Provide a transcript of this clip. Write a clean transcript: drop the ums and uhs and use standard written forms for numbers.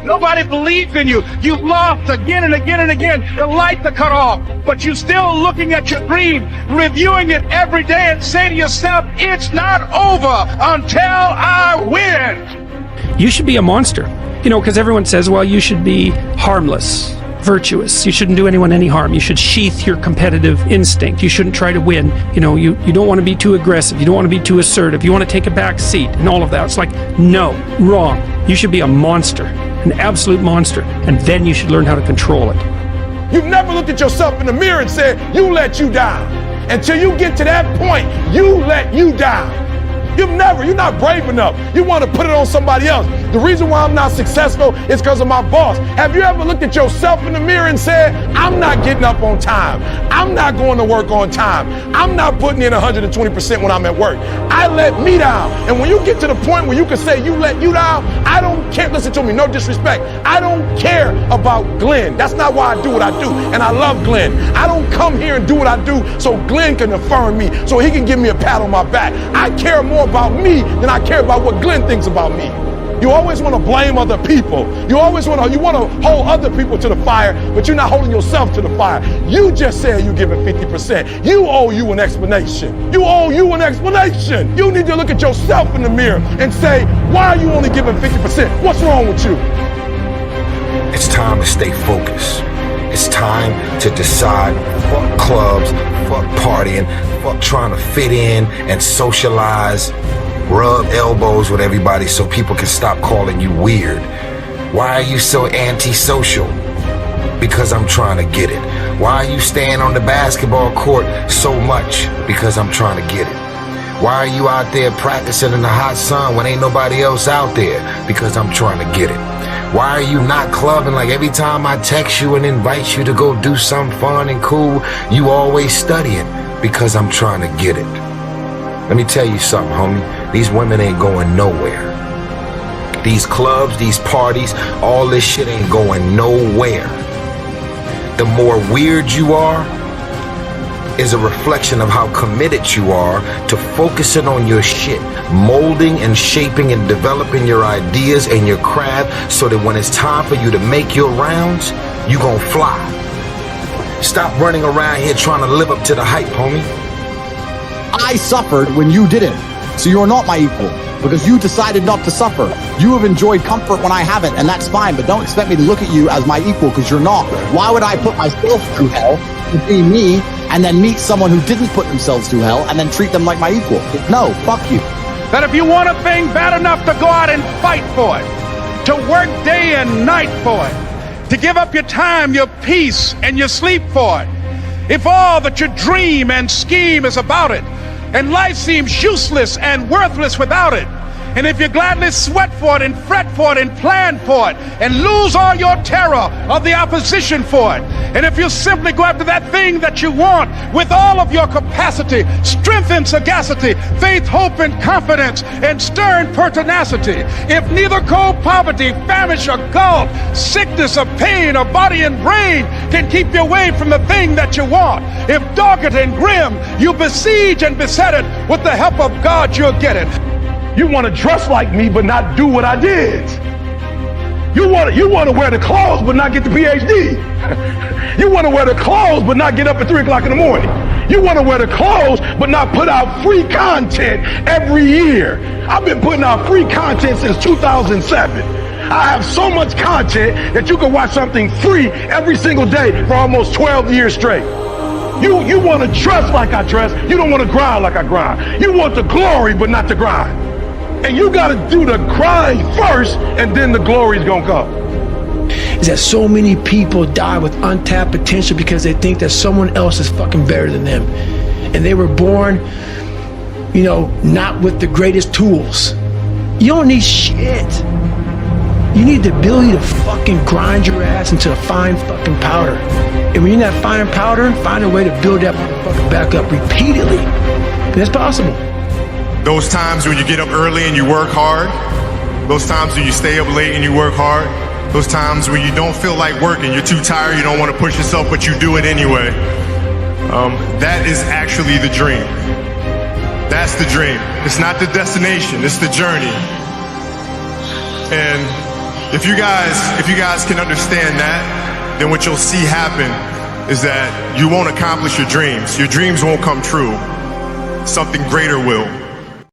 Nobody believes in you. You've lost again and again and again. The lights are cut off, but you're still looking at your dream, reviewing it every day and saying to yourself, it's not over until I win. You should be a monster, because everyone says, well, you should be harmless, virtuous. You shouldn't do anyone any harm. You should sheath your competitive instinct. You shouldn't try to win. You don't want to be too aggressive. You don't want to be too assertive. You want to take a back seat and all of that. It's like, no, wrong. You should be a monster, an absolute monster, and then you should learn how to control it. You've never looked at yourself in the mirror and said, you let you down. Until you get to that point, you let you down. You're not brave enough. You want to put it on somebody else. The reason why I'm not successful is because of my boss. Have you ever looked at yourself in the mirror and said, I'm not getting up on time. I'm not going to work on time. I'm not putting in 120% when I'm at work. I let me down. And when you get to the point where you can say you let you down, I don't care. Listen to me, no disrespect. I don't care about Glenn. That's not why I do what I do. And I love Glenn. I don't come here and do what I do so Glenn can affirm me, so he can give me a pat on my back. I care more about me than I care about what Glenn thinks about me. You always want to blame other people. You want to hold other people to the fire, but you're not holding yourself to the fire. You just said you're giving 50%. You owe you an explanation. You owe you an explanation. You need to look at yourself in the mirror and say, why are you only giving 50%? What's wrong with you? It's time to stay focused. It's time to decide, fuck clubs, fuck partying, fuck trying to fit in and socialize, rub elbows with everybody so people can stop calling you weird. Why are you so antisocial? Because I'm trying to get it. Why are you staying on the basketball court so much? Because I'm trying to get it. Why are you out there practicing in the hot sun when ain't nobody else out there? Because I'm trying to get it. Why are you not clubbing? Like every time I text you and invite you to go do something fun and cool, you always studying. Because I'm trying to get it. Let me tell you something, homie. These women ain't going nowhere. These clubs, these parties, all this shit ain't going nowhere. The more weird you are is a reflection of how committed you are to focusing on your shit, molding and shaping and developing your ideas and your craft so that when it's time for you to make your rounds, you gon' fly. Stop running around here trying to live up to the hype, homie. I suffered when you didn't, so you're not my equal because you decided not to suffer. You have enjoyed comfort when I haven't, and that's fine, but don't expect me to look at you as my equal because you're not. Why would I put myself through hell to be me and then meet someone who didn't put themselves through hell and then treat them like my equal? No, fuck you. That if you want a thing bad enough to go out and fight for it, to work day and night for it, to give up your time, your peace, and your sleep for it, if all that you dream and scheme is about it, and life seems useless and worthless without it, and if you gladly sweat for it and fret for it and plan for it and lose all your terror of the opposition for it, and if you simply go after that thing that you want with all of your capacity, strength and sagacity, faith, hope and confidence, and stern pertinacity, if neither cold poverty, famish or gulf, sickness or pain or body and brain can keep you away from the thing that you want, if dogged and grim you besiege and beset it, with the help of God you'll get it. You want to dress like me but not do what I did. You want to wear the clothes but not get the PhD. You want to wear the clothes but not get up at 3 o'clock in the morning. You want to wear the clothes but not put out free content every year. I've been putting out free content since 2007. I have so much content that you can watch something free every single day for almost 12 years straight. You want to dress like I dress. You don't want to grind like I grind. You want the glory but not the grind. And you got to do the grind first, and then the glory is going to come. Is that so many people die with untapped potential because they think that someone else is fucking better than them. And they were born, not with the greatest tools. You don't need shit. You need the ability to fucking grind your ass into a fine fucking powder. And when you're in that fine powder, find a way to build that motherfucker back up repeatedly. That's possible. Those times when you get up early and you work hard, those times when you stay up late and you work hard, those times when you don't feel like working, you're too tired, you don't want to push yourself, but you do it anyway. That is actually the dream. That's the dream. It's not the destination, it's the journey. And If you guys can understand that, then what you'll see happen is that you won't accomplish your dreams. Your dreams won't come true. Something greater will.